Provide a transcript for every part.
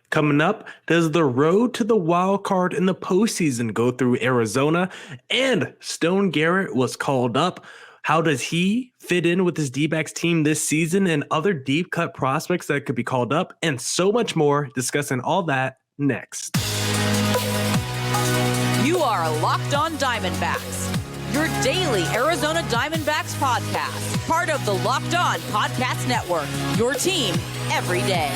Coming up, does the road to the wild card in the postseason go through Arizona? And Stone Garrett was called up. How does he fit in with his Dbacks team this season and other deep cut prospects that could be called up? And so much more, discussing all that next. You are Locked On Diamondbacks, your daily Arizona Diamondbacks podcast, part of the Locked On Podcast Network, your team every day.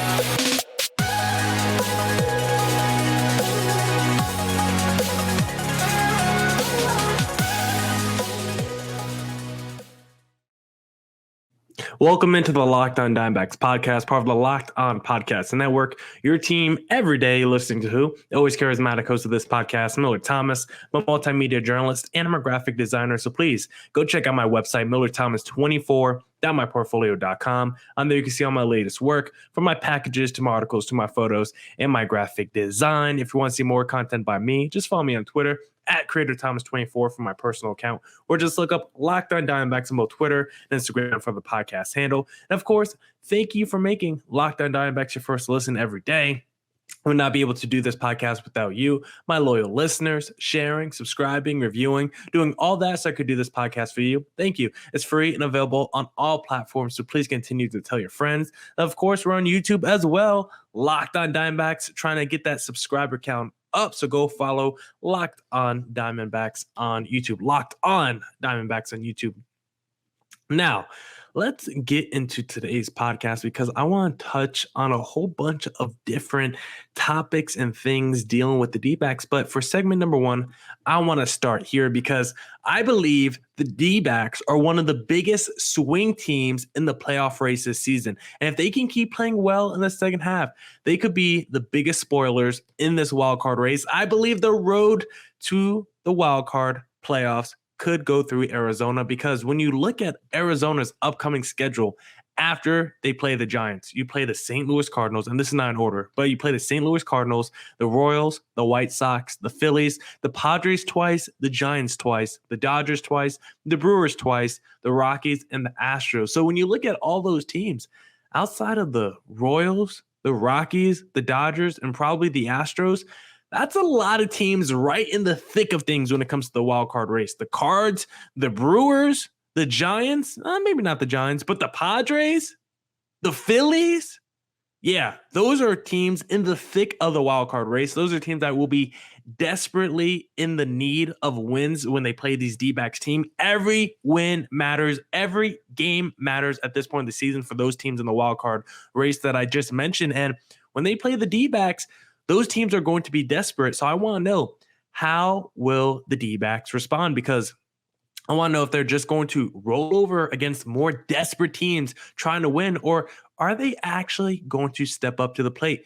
Welcome into the Locked On Diamondbacks podcast, part of the Locked On Podcast Network, your team every day, listening to who? Always charismatic host of this podcast, Millard Thomas. I'm a multimedia journalist and I'm a graphic designer, so please go check out my website, millardthomas24.myportfolio.com. On there you can see all my latest work, from my packages to my articles to my photos and my graphic design. If you want to see more content by me, just follow me on Twitter at CreatorThomas24 for my personal account, or just look up Locked On Diamondbacks on both Twitter and Instagram for the podcast handle. And of course, thank you for making Locked On Diamondbacks your first listen every day. I would not be able to do this podcast without you, my loyal listeners, sharing, subscribing, reviewing, doing all that so I could do this podcast for you. Thank you. It's free and available on all platforms, so please continue to tell your friends. And of course, we're on YouTube as well, Locked On Diamondbacks, trying to get that subscriber count up. So go follow Locked On Diamondbacks on YouTube. Locked On Diamondbacks on YouTube. Now, let's get into today's podcast because I want to touch on a whole bunch of different topics and things dealing with the Dbacks. But for segment number one, I want to start here because I believe the Dbacks are one of the biggest swing teams in the playoff race this season. And if they can keep playing well in the second half, they could be the biggest spoilers in this wild card race. I believe the road to the wild card playoffs could go through Arizona, because when you look at Arizona's upcoming schedule after they play the Giants, you play the St. Louis Cardinals, and this is not in order, but you play the St. Louis Cardinals, the Royals, the White Sox, the Phillies, the Padres twice, the Giants twice, the Dodgers twice, the Brewers twice, the Rockies, and the Astros. So when you look at all those teams, outside of the Royals, the Rockies, the Dodgers, and probably the Astros, that's a lot of teams right in the thick of things when it comes to the wild card race. The Cards, the Brewers, the Giants, maybe not the Giants, but the Padres, the Phillies. Yeah, those are teams in the thick of the wild card race. Those are teams that will be desperately in the need of wins when they play these Dbacks team. Every win matters. Every game matters at this point in the season for those teams in the wild card race that I just mentioned. And when they play the Dbacks, those teams are going to be desperate. So I want to know, how will the Dbacks respond? Because I want to know if they're just going to roll over against more desperate teams trying to win, or are they actually going to step up to the plate?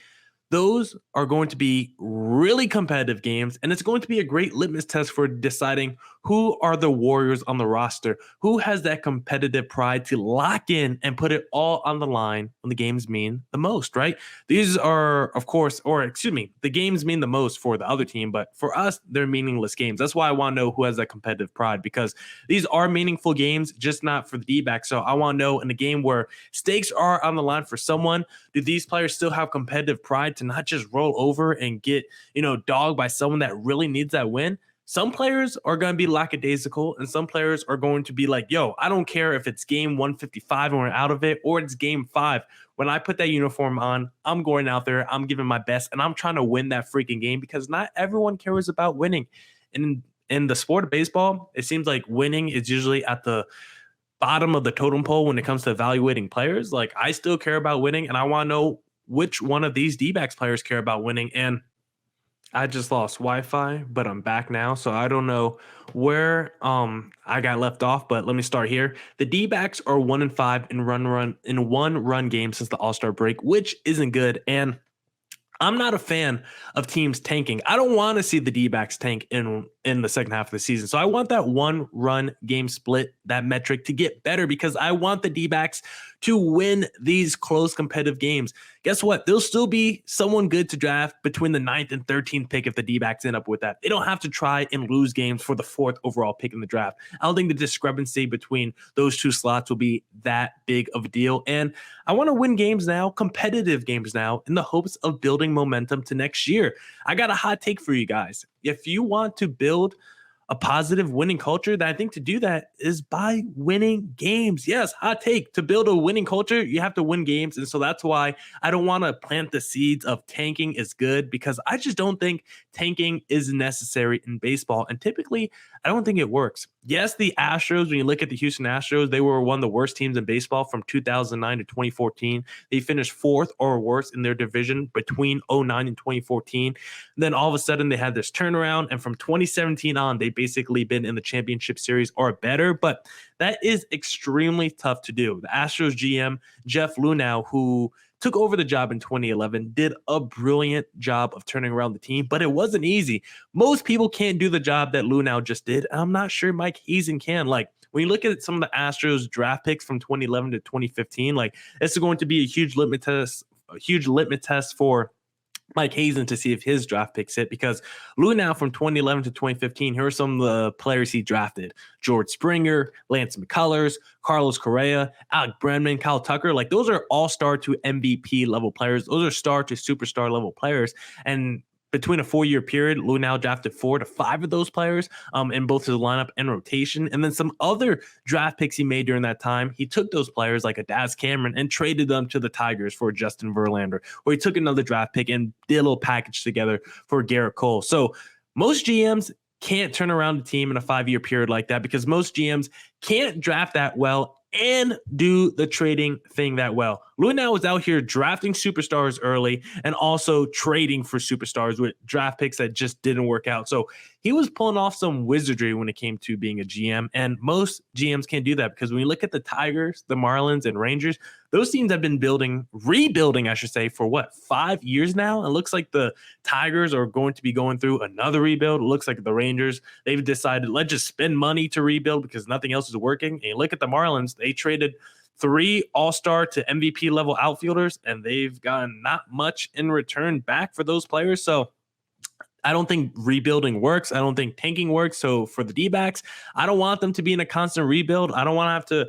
Those are going to be really competitive games, and it's going to be a great litmus test for deciding who are the Warriors on the roster, who has that competitive pride to lock in and put it all on the line when the games mean the most, right? These are, of course, the games mean the most for the other team, but for us, they're meaningless games. That's why I want to know who has that competitive pride, because these are meaningful games, just not for the D-backs. So I want to know, in a game where stakes are on the line for someone, do these players still have competitive pride to not just roll over and get, dogged by someone that really needs that win? Some players are going to be lackadaisical, and some players are going to be like, yo, I don't care if it's game 155 and we're out of it, or it's game 5. When I put that uniform on, I'm going out there, I'm giving my best, and I'm trying to win that freaking game, because not everyone cares about winning. And in the sport of baseball, it seems like winning is usually at the bottom of the totem pole when it comes to evaluating players. Like, I still care about winning, and I want to know which one of these D-backs players care about winning. And I just lost Wi-Fi, but I'm back now, so I don't know where I got left off, but let me start here. The D-backs are 1-5 in one-run game since the All-Star break, which isn't good. And I'm not a fan of teams tanking. I don't want to see the D-backs tank in in the second half of the season. So I want that 1-run game split, that metric, to get better because I want the D-backs to win these close competitive games. Guess what? There'll still be someone good to draft between the 9th and 13th pick if the D-backs end up with that. They don't have to try and lose games for the 4th overall pick in the draft. I don't think the discrepancy between those two slots will be that big of a deal. And I want to win games now, competitive games now, in the hopes of building momentum to next year. I got a hot take for you guys. If you want to build a positive winning culture, that I think to do that is by winning games. Yes, hot take. To build a winning culture, you have to win games. And so that's why I don't want to plant the seeds of tanking is good, because I just don't think tanking is necessary in baseball. And typically, I don't think it works. Yes, the Astros, when you look at the Houston Astros, they were one of the worst teams in baseball from 2009 to 2014. They finished 4th or worse in their division between 2009 and 2014. And then all of a sudden they had this turnaround. And from 2017 on, they basically been in the championship series or better. But that is extremely tough to do. The Astros GM, Jeff Luhnow, who took over the job in 2011, did a brilliant job of turning around the team, but it wasn't easy. Most people can't do the job that Luhnow just did. I'm not sure Mike Hazen can. Like, when you look at some of the Astros draft picks from 2011 to 2015, like, it's going to be a huge litmus test for Mike Hazen to see if his draft picks hit, because Luhnow from 2011 to 2015, here are some of the players he drafted: George Springer, Lance McCullers, Carlos Correa, Alec Bregman, Kyle Tucker. Like, those are all-star to MVP level players. Those are star to superstar level players. And between a 4-year period, Luhnow drafted 4 to 5 of those players in both his lineup and rotation. And then some other draft picks he made during that time, he took those players like a Daz Cameron and traded them to the Tigers for Justin Verlander, or he took another draft pick and did a little package together for Garrett Cole. So most GMs can't turn around a team in a 5-year period like that, because most GMs can't draft that well and do the trading thing that well. Luhnow was out here drafting superstars early and also trading for superstars with draft picks that just didn't work out. So he was pulling off some wizardry when it came to being a GM, and most GMs can't do that, because when you look at the Tigers, the Marlins, and Rangers, those teams have been rebuilding, I should say, for what, 5 years now? It looks like the Tigers are going to be going through another rebuild. It looks like the Rangers, they've decided, let's just spend money to rebuild because nothing else is working. And you look at the Marlins, they traded 3 all-star to MVP level outfielders, and they've gotten not much in return back for those players. So I don't think rebuilding works. I don't think tanking works. So for the D-backs, I don't want them to be in a constant rebuild. I don't want to have to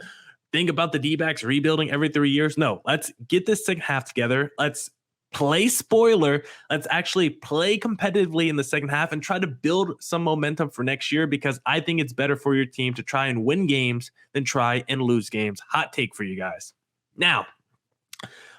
think about the D-backs rebuilding every 3 years. No, let's get this second half together. Let's play spoiler. Let's actually play competitively in the second half and try to build some momentum for next year, because I think it's better for your team to try and win games than try and lose games. Hot take for you guys. Now,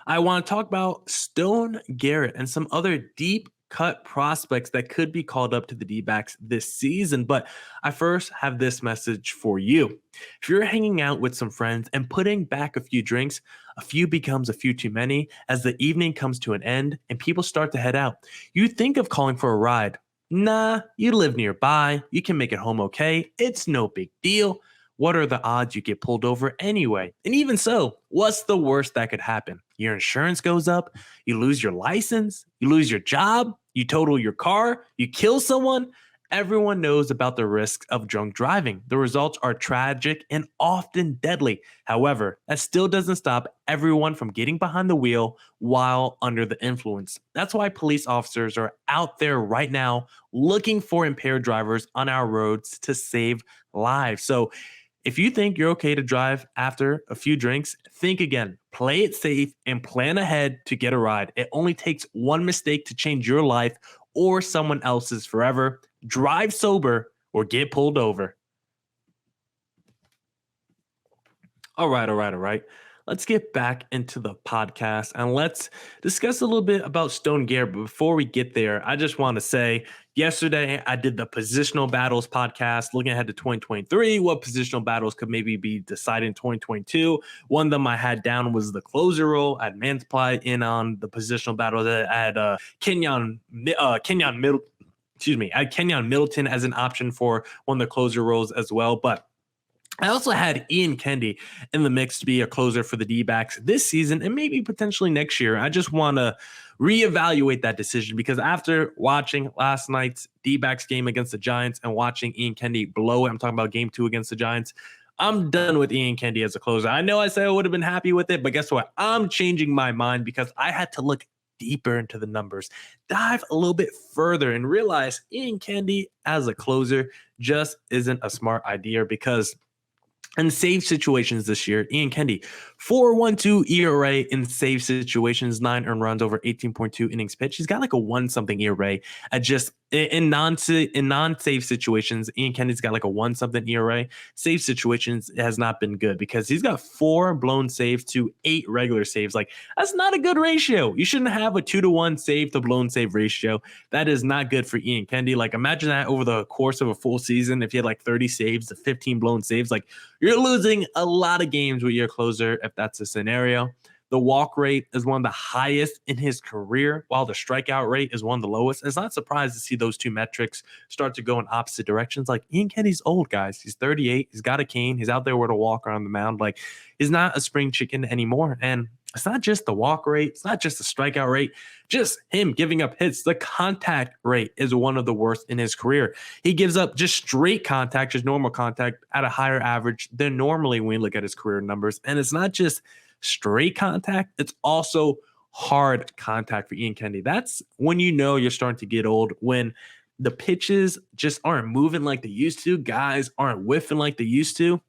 I want to talk about Stone Garrett and some other deep cut prospects that could be called up to the D-backs this season. But I first have this message for you. If you're hanging out with some friends and putting back a few drinks, a few becomes a few too many as the evening comes to an end and people start to head out. You think of calling for a ride. Nah, you live nearby. You can make it home okay. It's no big deal. What are the odds you get pulled over anyway? And even so, what's the worst that could happen? Your insurance goes up, you lose your license, you lose your job, you total your car, you kill someone. Everyone knows about the risks of drunk driving. The results are tragic and often deadly. However, that still doesn't stop everyone from getting behind the wheel while under the influence. That's why police officers are out there right now looking for impaired drivers on our roads to save lives. So if you think you're okay to drive after a few drinks, think again, play it safe, and plan ahead to get a ride. It only takes one mistake to change your life or someone else's forever. Drive sober or get pulled over. All right. Let's get back into the podcast and let's discuss a little bit about Stone Garrett. But before we get there, I just want to say, yesterday I did the Positional Battles podcast, looking ahead to 2023, what positional battles could maybe be decided in 2022. One of them I had down was the closer role. I had Mantiply in on the positional battle. I had Kenyon Middleton as an option for one of the closer roles as well. But I also had Ian Kendi in the mix to be a closer for the D-backs this season and maybe potentially next year. I just want to reevaluate that decision because after watching last night's D-backs game against the Giants and watching Ian Kendi blow it, I'm talking about game 2 against the Giants, I'm done with Ian Kendi as a closer. I know I said I would have been happy with it, but guess what? I'm changing my mind because I had to look deeper into the numbers, dive a little bit further, and realize Ian Kendi as a closer just isn't a smart idea because in save situations this year, Ian Kendi, 4.12 ERA in save situations, 9 earned runs over 18.2 innings pitched. He's got like a 1-something ERA. At just in non-save situations, Ian Kendi's got like a 1-something ERA. Save situations has not been good because he's got 4 blown saves to 8 regular saves. Like that's not a good ratio. You shouldn't have a 2-to-1 save to blown save ratio. That is not good for Ian Kendi. Like imagine that over the course of a full season, if you had like 30 saves to 15 blown saves, like you're losing a lot of games with your closer if that's the scenario. The walk rate is one of the highest in his career, while the strikeout rate is one of the lowest. It's not surprised to see those two metrics start to go in opposite directions. Like Ian Kendi's old, guys. He's 38. He's got a cane. He's out there with a walker on the mound. Like he's not a spring chicken anymore. And it's not just the walk rate. It's not just the strikeout rate. Just him giving up hits. The contact rate is one of the worst in his career. He gives up just straight contact, just normal contact at a higher average than normally when you look at his career numbers. And it's not just straight contact. It's also hard contact for Ian Kendi. That's when you know you're starting to get old, when the pitches just aren't moving like they used to. Guys aren't whiffing like they used to.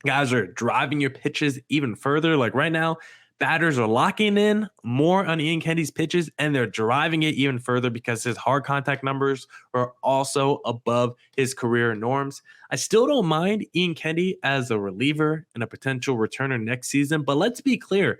Guys are driving your pitches even further. Like right now, batters are locking in more on Ian Kendi's pitches, and they're driving it even further because his hard contact numbers are also above his career norms. I still don't mind Ian Kendi as a reliever and a potential returner next season, but let's be clear.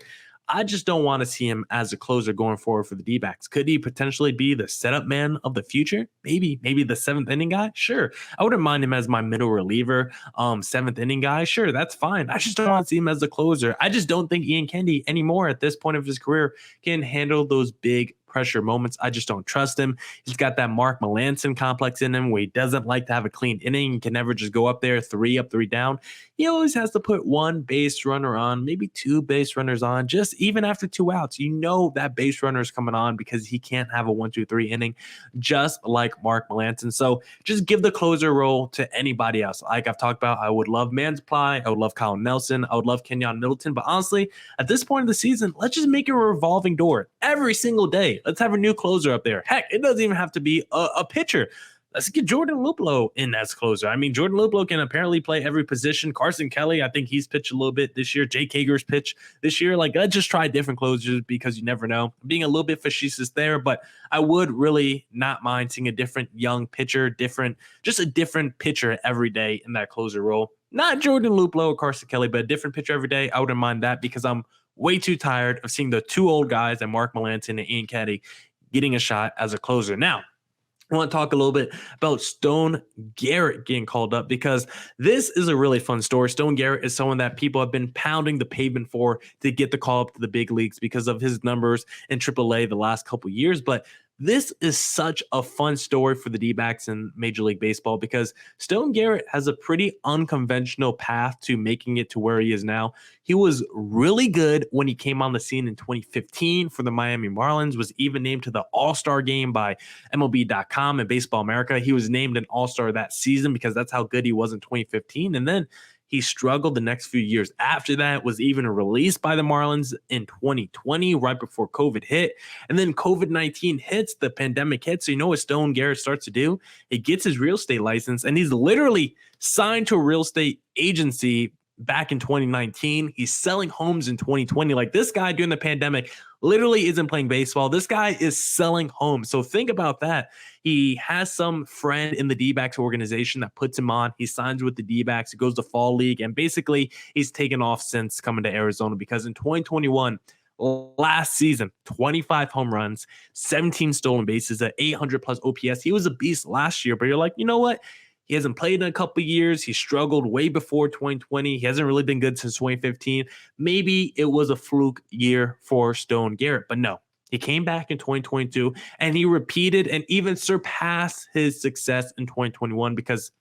I just don't want to see him as a closer going forward for the D-backs. Could he potentially be the setup man of the future? Maybe the 7th inning guy. Sure. I wouldn't mind him as my middle reliever, 7th inning guy. Sure. That's fine. I just don't want to see him as the closer. I just don't think Ian Kendi anymore at this point of his career can handle those big pressure moments. I just don't trust him. He's got that Mark Melancon complex in him where he doesn't like to have a clean inning. He can never just go up there 3 up, 3 down. He always has to put 1 base runner on, maybe 2 base runners on, just even after 2 outs. You know that base runner is coming on because he can't have a 1-2-3 inning, just like Mark Melancon. So just give the closer role to anybody else. Like I've talked about, I would love Mansply. I would love Kyle Nelson. I would love Kenyon Middleton. But honestly, at this point of the season, let's just make it a revolving door every single day. Let's have a new closer up there. Heck, it doesn't even have to be a pitcher. Let's get Jordan Luplow in as closer. I mean, Jordan Luplow can apparently play every position. Carson Kelly, I think he's pitched a little bit this year. Jake Hager's pitched this year. Like, let's just try different closers because you never know. I'm being a little bit facetious there, but I would really not mind seeing a different young pitcher, just a different pitcher every day in that closer role. Not Jordan Luplow or Carson Kelly, but a different pitcher every day. I wouldn't mind that because I'm way too tired of seeing the 2 old guys and Mark Melancon and Ian Kendi getting a shot as a closer. Now, I want to talk a little bit about Stone Garrett getting called up because this is a really fun story. Stone Garrett is someone that people have been pounding the pavement for to get the call up to the big leagues because of his numbers in AAA the last couple of years. But this is such a fun story for the D-backs in Major League Baseball because Stone Garrett has a pretty unconventional path to making it to where he is now. He was really good when he came on the scene in 2015 for the Miami Marlins, was even named to the All-Star game by MLB.com and Baseball America. He was named an All-Star that season because that's how good he was in 2015. And then he struggled the next few years after that, was even released by the Marlins in 2020, right before COVID hit. And then COVID-19 hits, the pandemic hits. So you know what Stone Garrett starts to do? He gets his real estate license, and he's literally signed to a real estate agency back in 2019. He's selling homes in 2020. Like this guy during the pandemic literally isn't playing baseball. This guy is selling homes. So think about that. He has some friend in the D-backs organization that puts him on. He signs with the D-backs. He goes to fall league. And basically he's taken off since coming to Arizona because in 2021, last season, 25 home runs, 17 stolen bases, at 800 plus OPS. He was a beast last year, but you're like, you know what? He hasn't played in a couple of years. He struggled way before 2020. He hasn't really been good since 2015. Maybe it was a fluke year for Stone Garrett, but no. He came back in 2022, and he repeated and even surpassed his success in 2021 because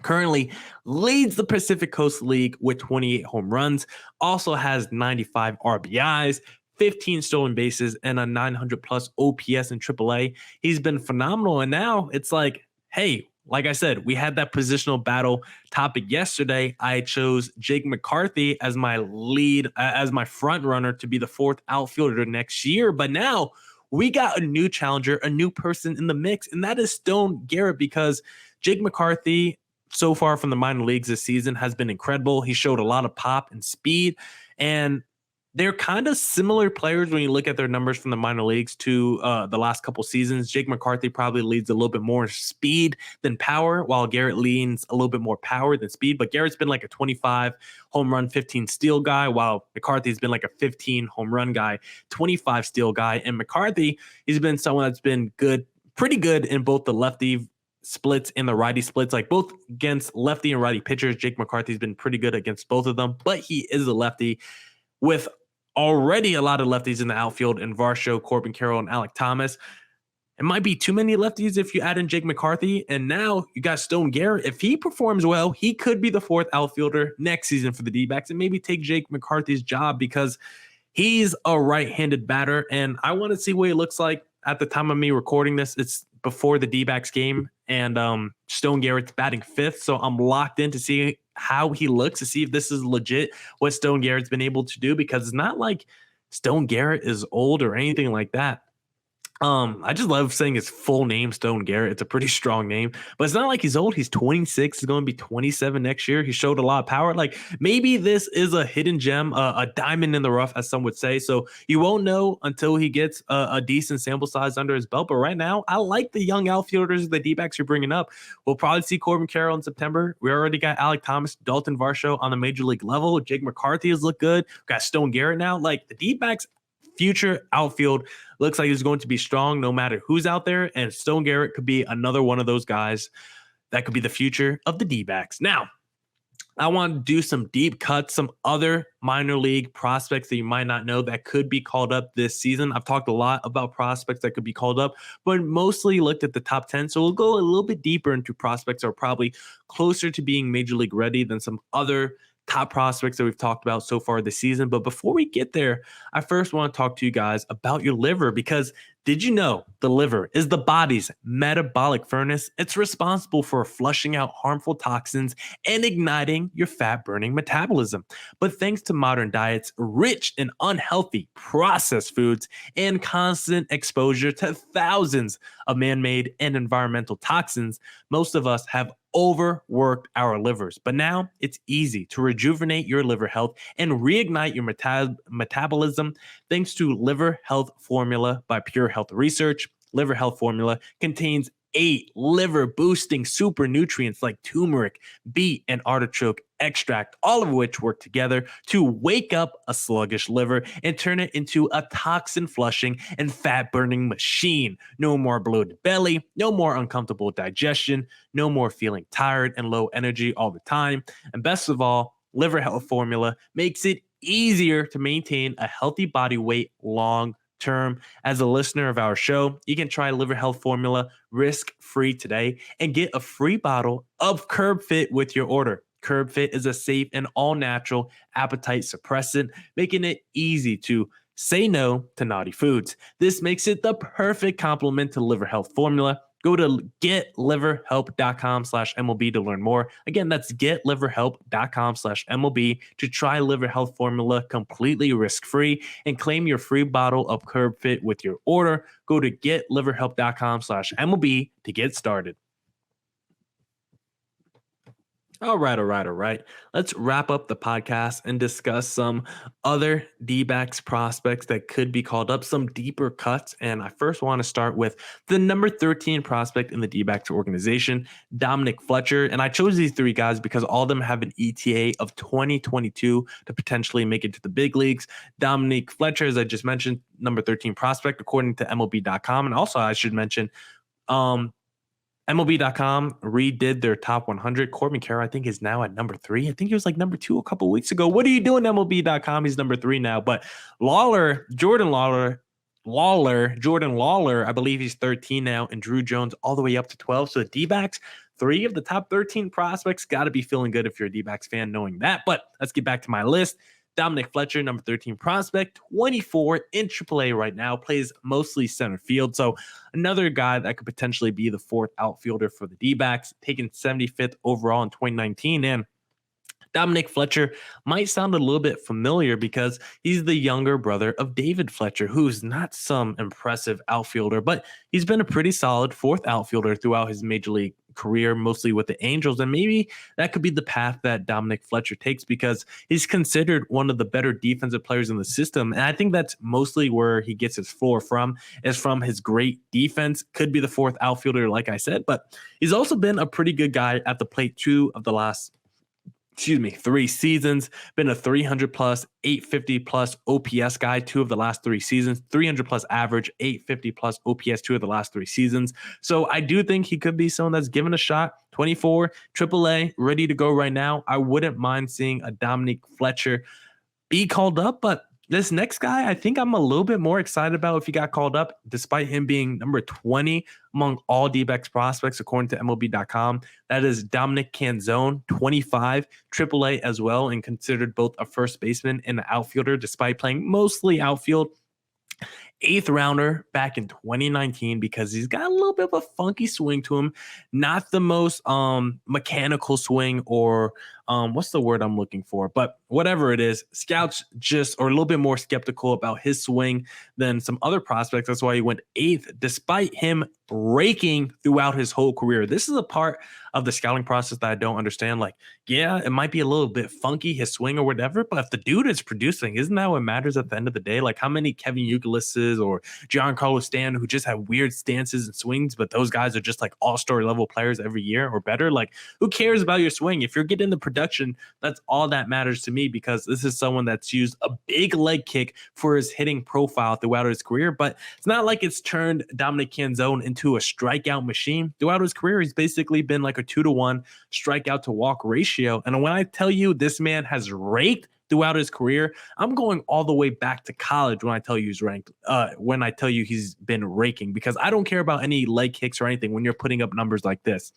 Currently leads the Pacific Coast League with 28 home runs, also has 95 RBIs, 15 stolen bases, and a 900 plus OPS in AAA. He's been phenomenal. And now it's like, hey, like I said, we had that positional battle topic yesterday. I chose Jake McCarthy as my lead, as my front runner to be the fourth outfielder next year. But now we got a new challenger, a new person in the mix, and that is Stone Garrett, because Jake McCarthy, so far from the minor leagues this season, has been incredible. He showed a lot of pop and speed, and they're kind of similar players when you look at their numbers from the minor leagues to the last couple seasons. Jake McCarthy probably leads a little bit more speed than power, while Garrett leans a little bit more power than speed. But Garrett's been like a 25 home run, 15 steal guy, while McCarthy's been like a 15 home run guy, 25 steal guy. And McCarthy, he's been someone that's been good, pretty good in both the lefty splits and the righty splits, like both against lefty and righty pitchers. Jake McCarthy's been pretty good against both of them, but he is a lefty with already a lot of lefties in the outfield in Varsho, Corbin Carroll, and Alec Thomas. It might be too many lefties if you add in Jake McCarthy. And now you got Stone Garrett. If he performs well, he could be the fourth outfielder next season for the D-backs and maybe take Jake McCarthy's job, because he's a right-handed batter. And I want to see what he looks like at the time of me recording this. It's before the D-backs game, and Stone Garrett's batting fifth. So I'm locked in to see how he looks, to see if this is legit what Stone Garrett's been able to do, because it's not like Stone Garrett is old or anything like that. I just love saying his full name, Stone Garrett. It's a pretty strong name, but it's not like he's old. He's 26. He's going to be 27 next year. He showed a lot of power. Like, maybe this is a hidden gem, a diamond in the rough, as some would say. So you won't know until he gets a decent sample size under his belt. But right now, I like the young outfielders the D-backs are bringing up. We'll probably see Corbin Carroll in September. We already got Alec Thomas, Dalton Varsho on the major league level. Jake McCarthy has looked good. We got Stone Garrett now. Like, the D-backs future outfield looks like it's going to be strong no matter who's out there, and Stone Garrett could be another one of those guys that could be the future of the D-backs. Now, I want to do some deep cuts, some other minor league prospects that you might not know that could be called up this season. I've talked a lot about prospects that could be called up, but mostly looked at the top 10. So we'll go a little bit deeper into prospects that are probably closer to being major league ready than some other top prospects that we've talked about so far this season. But before we get there, I first want to talk to you guys about your liver, because did you know the liver is the body's metabolic furnace? It's responsible for flushing out harmful toxins and igniting your fat-burning metabolism. But thanks to modern diets rich in unhealthy processed foods and constant exposure to thousands of man-made and environmental toxins, most of us have overworked our livers. But now it's easy to rejuvenate your liver health and reignite your metabolism thanks to Liver Health Formula by Pure Health Research. Liver Health Formula contains 8 liver-boosting super nutrients like turmeric, beet, and artichoke extract, all of which work together to wake up a sluggish liver and turn it into a toxin-flushing and fat-burning machine. No more bloated belly, no more uncomfortable digestion, no more feeling tired and low energy all the time. And best of all, Liver Health Formula makes it easier to maintain a healthy body weight long term. As a listener of our show, you can try Liver Health Formula risk-free today and get a free bottle of Curb Fit with your order. Curb Fit is a safe and all-natural appetite suppressant, making it easy to say no to naughty foods. This makes it the perfect complement to Liver Health Formula. Go to getliverhelp.com/MLB to learn more. Again, that's getliverhelp.com/MLB to try Liver Health Formula completely risk-free and claim your free bottle of Curb Fit with your order. Go to getliverhelp.com/MLB to get started. All right. Let's wrap up the podcast and discuss some other D-backs prospects that could be called up, some deeper cuts. And I first want to start with the number 13 prospect in the D-backs organization, Dominic Fletcher. And I chose these 3 guys because all of them have an ETA of 2022 to potentially make it to the big leagues. Dominic Fletcher, as I just mentioned, number 13 prospect according to MLB.com. And also I should mention, MLB.com redid their top 100. Corbin Carroll, I think, is now at number 3. I think he was like number 2 a couple weeks ago. What are you doing, MLB.com? He's number 3 now. But Jordan Lawler, I believe he's 13 now, and Drew Jones all the way up to 12. So the D-backs, 3 of the top 13 prospects. Got to be feeling good if you're a D-backs fan knowing that. But let's get back to my list. Dominic Fletcher, number 13 prospect, 24 in AAA right now, plays mostly center field. So another guy that could potentially be the 4th outfielder for the D-backs, taken 75th overall in 2019. And Dominic Fletcher might sound a little bit familiar because he's the younger brother of David Fletcher, who's not some impressive outfielder, but he's been a pretty solid 4th outfielder throughout his major league career, mostly with the Angels. And maybe that could be the path that Dominic Fletcher takes because he's considered one of the better defensive players in the system. And I think that's mostly where he gets his floor from, is from his great defense. Could be the 4th outfielder, like I said, but he's also been a pretty good guy at the plate 3 seasons, been a 300 plus, 850 plus OPS guy 2 of the last 3 seasons, 300 plus average, 850 plus OPS 2 of the last 3 seasons. So I do think he could be someone that's given a shot. 24, AAA, ready to go right now. I wouldn't mind seeing a Dominic Fletcher be called up, but this next guy, I think I'm a little bit more excited about if he got called up, despite him being number 20 among all D-backs prospects, according to MLB.com. That is Dominic Canzone, 25, AAA as well, and considered both a first baseman and an outfielder, despite playing mostly outfield. 8th rounder back in 2019 because he's got a little bit of a funky swing to him. Not the most mechanical swing or what's the word I'm looking for? But whatever it is, scouts just are a little bit more skeptical about his swing than some other prospects. That's why he went 8th, despite him raking throughout his whole career. This is a part of the scouting process that I don't understand. Like, yeah, it might be a little bit funky, his swing or whatever, but if the dude is producing, isn't that what matters at the end of the day? Like, how many Kevin Youkilis's or Giancarlo Stanton who just have weird stances and swings, but those guys are just like all-star level players every year or better? Like, who cares about your swing? If you're getting the production, that's all that matters to me, because this is someone that's used a big leg kick for his hitting profile throughout his career. But it's not like it's turned Dominic Canzone into a strikeout machine. Throughout his career, he's basically been like a 2-to-1 strikeout to walk ratio. And when I tell you this man has raked throughout his career, I'm going all the way back to college when I tell you he's ranked, when I tell you he's been raking, because I don't care about any leg kicks or anything when you're putting up numbers like this.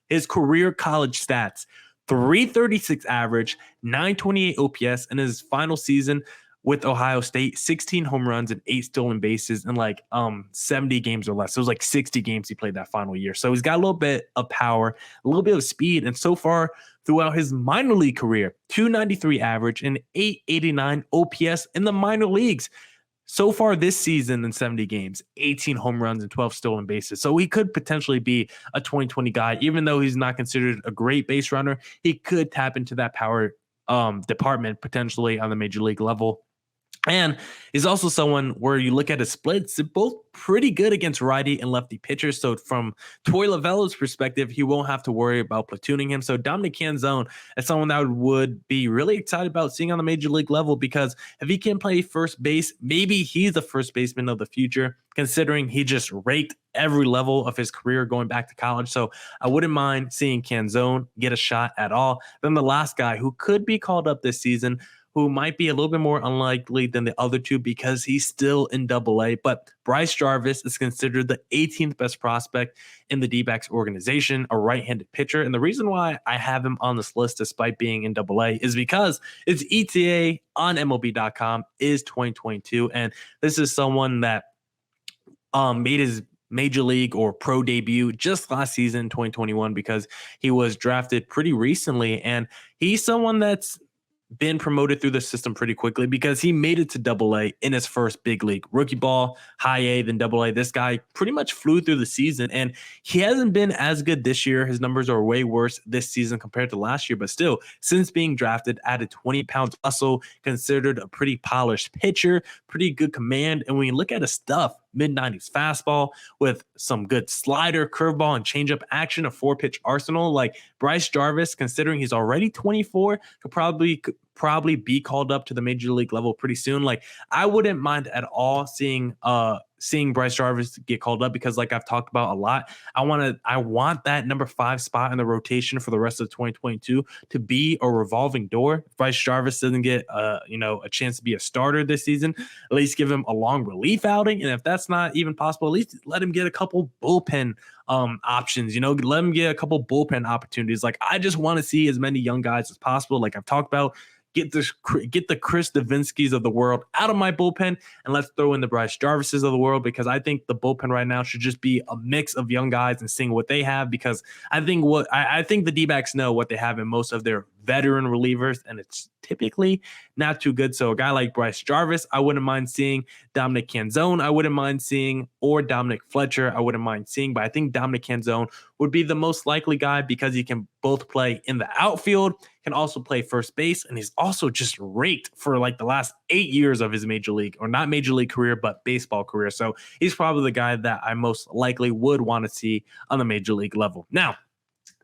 His career college stats: 336 average, 928 OPS, in his final season with Ohio State, 16 home runs and 8 stolen bases in like 70 games or less. So it was like 60 games he played that final year. So he's got a little bit of power, a little bit of speed. And so far throughout his minor league career, 293 average and 889 OPS in the minor leagues. So far this season in 70 games, 18 home runs and 12 stolen bases. So he could potentially be a 2020 guy. Even though he's not considered a great base runner, he could tap into that power department potentially on the major league level. And he's also someone where you look at his splits, they're both pretty good against righty and lefty pitchers. So from Torey Lovullo's perspective, he won't have to worry about platooning him. So Dominic Canzone is someone that would be really excited about seeing on the major league level, because if he can play first base, maybe he's the first baseman of the future, considering he just raked every level of his career going back to college. So I wouldn't mind seeing Canzone get a shot at all. Then the last guy who could be called up this season, who might be a little bit more unlikely than the other two because he's still in Double-A, but Bryce Jarvis is considered the 18th best prospect in the D-backs organization, a right-handed pitcher. And the reason why I have him on this list despite being in Double-A is because its ETA on MLB.com is 2022, and this is someone that made his major league or pro debut just last season, 2021, because he was drafted pretty recently, and he's someone that's been promoted through the system pretty quickly because he made it to Double-A in his first big league. Rookie ball, high A, then Double-A. This guy pretty much flew through the season, and he hasn't been as good this year. His numbers are way worse this season compared to last year, but still, since being drafted, added 20 pounds muscle, considered a pretty polished pitcher, pretty good command. And when you look at his stuff, mid-90s fastball with some good slider, curveball, and changeup action, a 4-pitch arsenal. Like Bryce Jarvis, considering he's already 24, could probably be called up to the major league level pretty soon. Like, I wouldn't mind at all seeing Bryce Jarvis get called up, because like I've talked about a lot, I want that number 5 spot in the rotation for the rest of 2022 to be a revolving door. If Bryce Jarvis doesn't get a chance to be a starter this season, at least give him a long relief outing. And if that's not even possible, at least let him get a couple bullpen options. Let him get a couple bullpen opportunities. Like, I just want to see as many young guys as possible. Like I've talked about, get the Chris Davinskys of the world out of my bullpen, and let's throw in the Bryce Jarvises of the world, because I think the bullpen right now should just be a mix of young guys and seeing what they have, because I think the D-backs know what they have in most of their veteran relievers, and it's typically not too good. So a guy like Bryce Jarvis, I wouldn't mind seeing. Dominic Canzone, I wouldn't mind seeing, or Dominic Fletcher, I wouldn't mind seeing. But I think Dominic Canzone would be the most likely guy, because he can both play in the outfield, can also play first base, and he's also just raked for like the last 8 years of his major league, or not major league career, but baseball career. So he's probably the guy that I most likely would want to see on the major league level. Now,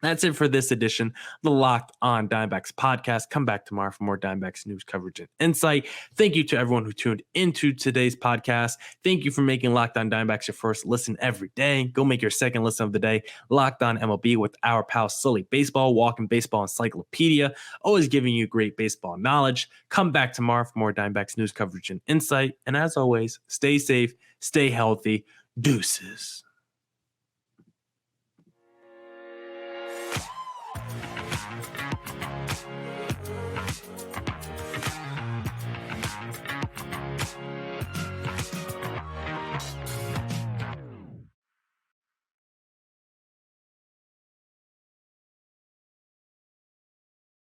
that's it for this edition of the Locked On Diamondbacks podcast. Come back tomorrow for more Diamondbacks news coverage and insight. Thank you to everyone who tuned into today's podcast. Thank you for making Locked On Diamondbacks your first listen every day. Go make your second listen of the day Locked On MLB with our pal Sully Baseball, Walking Baseball Encyclopedia, always giving you great baseball knowledge. Come back tomorrow for more Diamondbacks news coverage and insight. And as always, stay safe, stay healthy. Deuces.